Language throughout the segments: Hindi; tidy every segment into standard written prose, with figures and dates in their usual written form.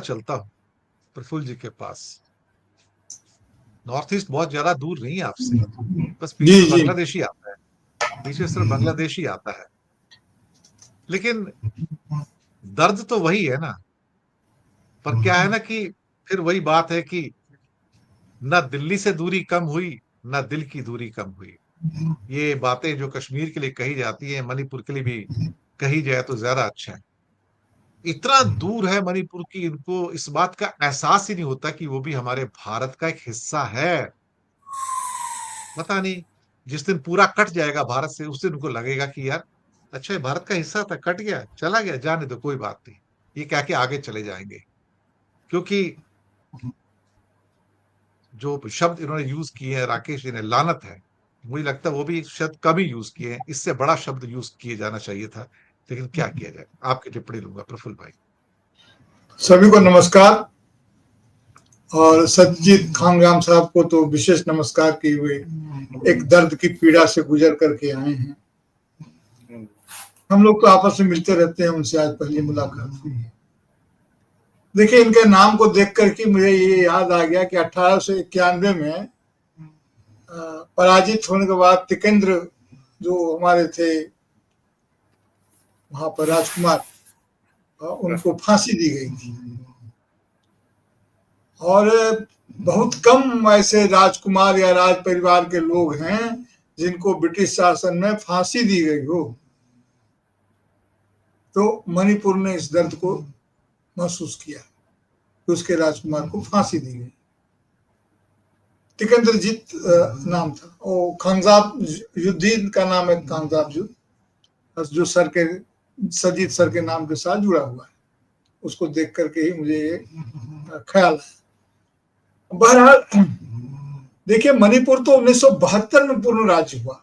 चलता हूँ प्रफुल्ल जी के पास। नॉर्थ ईस्ट बहुत ज्यादा दूर नहीं है आपसे, बस जी बीच में जी। बांग्लादेश ही आता है, बीच में सिर्फ बांग्लादेश ही आता है। लेकिन दर्द तो वही है ना। पर क्या है ना कि फिर वही बात है कि ना दिल्ली से दूरी कम हुई, ना दिल की दूरी कम हुई। ये बातें जो कश्मीर के लिए कही जाती है, मणिपुर के लिए भी कही जाए तो ज्यादा अच्छा है। इतना दूर है मणिपुर की, इनको इस बात का एहसास ही नहीं होता कि वो भी हमारे भारत का एक हिस्सा है। पता नहीं, जिस दिन पूरा कट जाएगा भारत से, उस दिन उनको लगेगा कि यार अच्छा, ये भारत का हिस्सा था, कट गया, चला गया, जाने दो, कोई बात नहीं, ये कह के आगे चले जाएंगे। क्योंकि जो शब्द इन्होंने यूज किए हैं राकेश जी ने, लानत है, मुझे लगता है वो भी शब्द कम ही यूज किए हैं, इससे बड़ा शब्द यूज किए जाना चाहिए था। लेकिन क्या किया जाए, आपकी टिप्पणी लूंगा प्रफुल्ल भाई। सभी को नमस्कार, और सत्यजीत खानगाम साहब को तो विशेष नमस्कार कि वे एक दर्द की पीड़ा से गुजर करके आए हैं। हम लोग तो आपस में मिलते रहते हैं, उनसे आज पहली मुलाकात हुई है। देखिए, इनके नाम को देख करके मुझे ये याद आ गया कि 1891 में पराजित होने के बाद तिकेंद्र जो हमारे थे वहां पर राजकुमार, उनको फांसी दी गई थी। और बहुत कम ऐसे राजकुमार या राज परिवार के लोग हैं जिनको ब्रिटिश शासन में फांसी दी गई हो। तो मणिपुर ने इस दर्द को महसूस किया कि उसके राजकुमार को फांसी दी गई। तिकेंद्रजीत नाम था, और खांगजाब युद्दीन का नाम है, खांगजाब युद्ध जो सर के सजीत सर के नाम के साथ जुड़ा हुआ है। उसको देख करके ही मुझे ये ख्याल है। बहरहाल देखिए, मणिपुर तो 1972 में पूर्ण राज्य हुआ।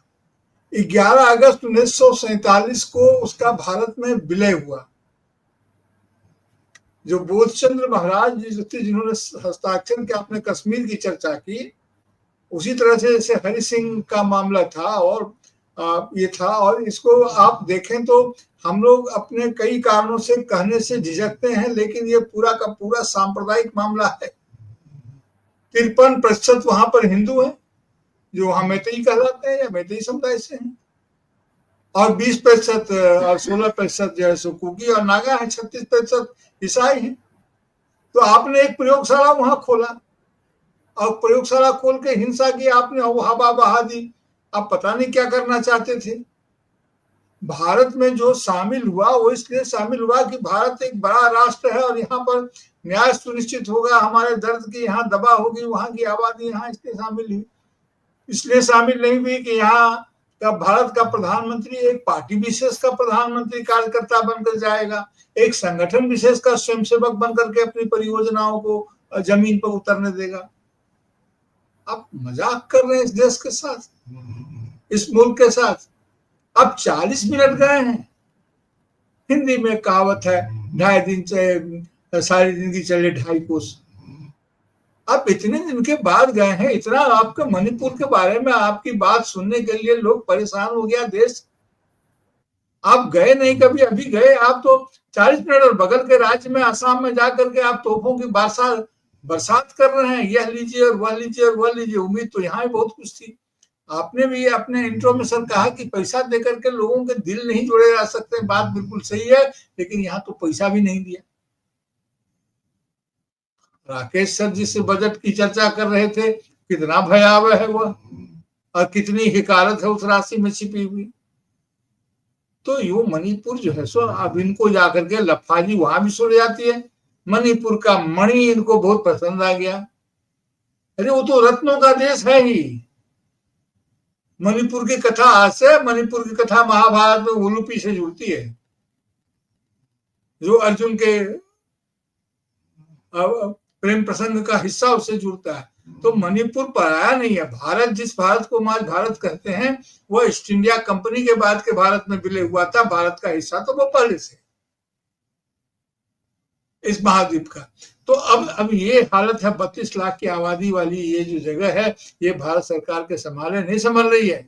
11 अगस्त 1947 को उसका भारत में विलय हुआ। जो बोधचंद्र महाराज जी थे, जिन्होंने हस्ताक्षर के आपने कश्मीर की चर्चा की, उसी तरह से जैसे हरि सिंह का मामला था और ये था। और इसको आप देखें तो हम लोग अपने कई कारणों से कहने से झिझकते हैं, लेकिन ये पूरा का पूरा सांप्रदायिक मामला है। 53% वहां पर हिंदू हैं जो वहां मैतेई कहलाते हैं या मैतेई समुदाय से हैं, और 20% और 16% जो है सो कुकी और नागा है, 36% ईसाई हैं। तो आपने एक प्रयोगशाला वहां खोला और प्रयोगशाला खोल के हिंसा की आपने, हवा बहा दी। आप पता नहीं क्या करना चाहते थे। भारत में जो शामिल हुआ वो इसलिए शामिल हुआ कि भारत एक बड़ा राष्ट्र है और यहाँ पर न्याय सुनिश्चित होगा, हमारे दर्द की यहाँ दबा होगी, वहां की आबादी यहाँ इसलिए शामिल हुई। इसलिए शामिल नहीं हुई कि यहाँ का भारत का प्रधानमंत्री एक पार्टी विशेष का प्रधानमंत्री कार्यकर्ता बनकर जाएगा, एक संगठन विशेष का स्वयंसेवक बनकर के अपनी परियोजनाओं को जमीन पर उतरने देगा। आप मजाक कर रहे हैं इस देश के साथ, इस मुल्क के साथ। अब 40 मिनट गए हैं। हिंदी में कहावत है, 2.5 दिन से सारी जिंदगी चले 2.5 कोस। अब इतने दिन के बाद गए हैं, इतना आपके मणिपुर के बारे में आपकी बात सुनने के लिए लोग परेशान हो गया देश। आप गए नहीं कभी, अभी गए आप तो 40 मिनट, और बगल के राज्य में असम में जाकर के आप तोपों की बरसात कर रहे हैं, यह लीजिए और वह लीजिए और वह लीजिए। उम्मीद तो यहाँ ही बहुत कुछ थी। आपने भी अपने इंट्रो में सर कहा कि पैसा देकर के लोगों के दिल नहीं जोड़े जा सकते, बात बिल्कुल सही है, लेकिन यहाँ तो पैसा भी नहीं दिया। राकेश सर जिस बजट की चर्चा कर रहे थे, कितना भयावह है वह, और कितनी हिकारत है उस राशि में छिपी हुई। तो यो मणिपुर जो है सो, अब इनको जाकर के लफाजी वहां भी सुन जाती है। मणिपुर का मणि इनको बहुत पसंद आ गया। अरे वो तो रत्नों का देश है ही। मणिपुर की कथा आज से, मणिपुर की कथा महाभारत में उलूपी से जुड़ती है, जो अर्जुन के प्रेम प्रसंग का हिस्सा उससे जुड़ता है। तो मणिपुर पराया नहीं है। भारत, जिस भारत को आज भारत कहते हैं, वो ईस्ट इंडिया कंपनी के बाद के भारत में विलय हुआ था। भारत का हिस्सा तो वो पहले से इस महाद्वीप का। तो अब ये हालत है, 32 लाख की आबादी वाली ये जो जगह है, ये भारत सरकार के संभाले नहीं संभल रही है।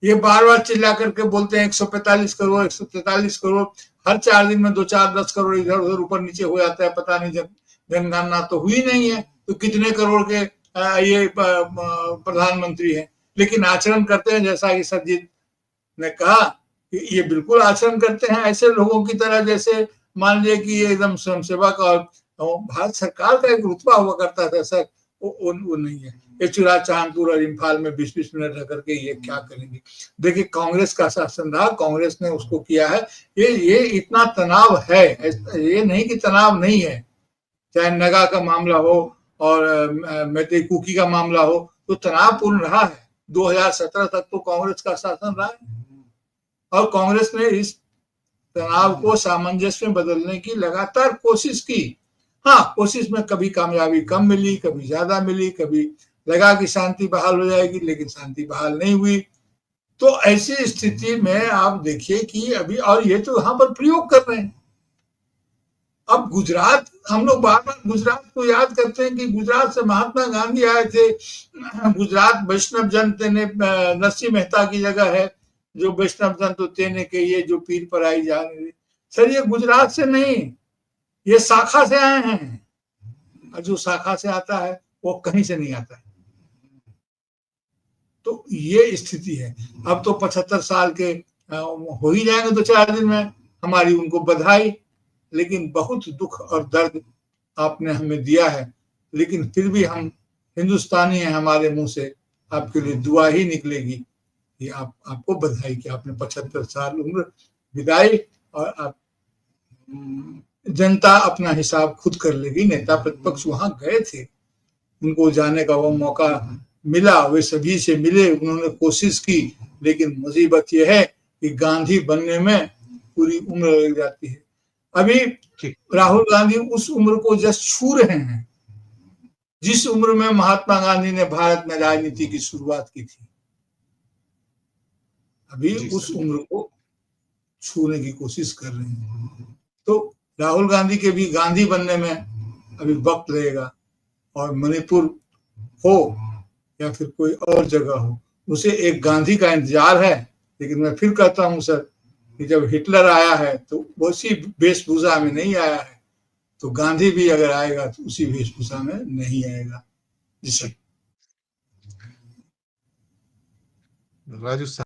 ये बार बार चिल्ला करके बोलते हैं 145 करोड़ 143 करोड़। हर 4 दिन में 2-4-10 करोड़ इधर उधर ऊपर नीचे हो जाता है, पता नहीं, जनगणना तो हुई नहीं है, तो कितने करोड़ के ये प्रधानमंत्री हैं, लेकिन आचरण करते हैं जैसा कि सरजीत ने कहा कि ये बिल्कुल आचरण करते हैं ऐसे लोगों की तरह जैसे मान लीजिए कि ये एकदम स्वयंसेवक और भारत सरकार का एक रुतबा हुआ करता था सर, वो नहीं है। ये चुरा चांदपुर और इम्फाल में 20-20 मिनट रह करके ये क्या करेंगे। देखिए कांग्रेस का शासन रहा, कांग्रेस ने उसको किया है। ये इतना तनाव है, ये नहीं कि तनाव नहीं है, चाहे नगा का मामला हो और मैत्री कुकी का मामला हो, तो तनावपूर्ण रहा है। 2017 तक तो कांग्रेस का शासन रहा है और कांग्रेस ने इस तनाव को सामंजस्य में बदलने की लगातार कोशिश की। हाँ, कोशिश में कभी कामयाबी कम मिली, कभी ज्यादा मिली, कभी लगा कि शांति बहाल हो जाएगी, लेकिन शांति बहाल नहीं हुई। तो ऐसी स्थिति में आप देखिए कि अभी, और ये तो यहाँ पर प्रयोग कर रहे हैं। अब गुजरात, हम लोग बार बार गुजरात को याद करते हैं कि गुजरात से महात्मा गांधी आए थे। गुजरात वैष्णव जन तेने, नरसिंह मेहता की जगह है जो वैष्णव जन तो तेने के ये जो पीर पर आई जा रही। सर ये गुजरात से नहीं, ये शाखा से आए हैं, और जो शाखा से आता है वो कहीं से नहीं आता है। तो ये स्थिति है। अब तो 75 साल के हो ही जाएंगे 2-4 दिन में, हमारी उनको बधाई। लेकिन बहुत दुख और दर्द आपने हमें दिया है, लेकिन फिर भी हम हिंदुस्तानी हैं, हमारे मुंह से आपके लिए दुआ ही निकलेगी कि आपको बधाई कि आपने 75 साल उम्र बिताई, और आप जनता अपना हिसाब खुद कर लेगी। नेता प्रतिपक्ष वहां गए थे, उनको जाने का वो मौका मिला, वे सभी से मिले, उन्होंने कोशिश की, लेकिन मुसीबत यह है कि गांधी बनने में पूरी उम्र लग जाती है। अभी राहुल गांधी उस उम्र को जस्ट छू रहे हैं जिस उम्र में महात्मा गांधी ने भारत में राजनीति की शुरुआत की थी। अभी उस उम्र को छूने की कोशिश कर रहे हैं। तो राहुल गांधी के भी गांधी बनने में अभी वक्त लगेगा, और मणिपुर हो या फिर कोई और जगह हो, उसे एक गांधी का इंतजार है। लेकिन मैं फिर कहता हूं सर कि जब हिटलर आया है तो उसी वेशभूषा में नहीं आया है, तो गांधी भी अगर आएगा तो उसी वेशभूषा में नहीं आएगा। जी सर। राजू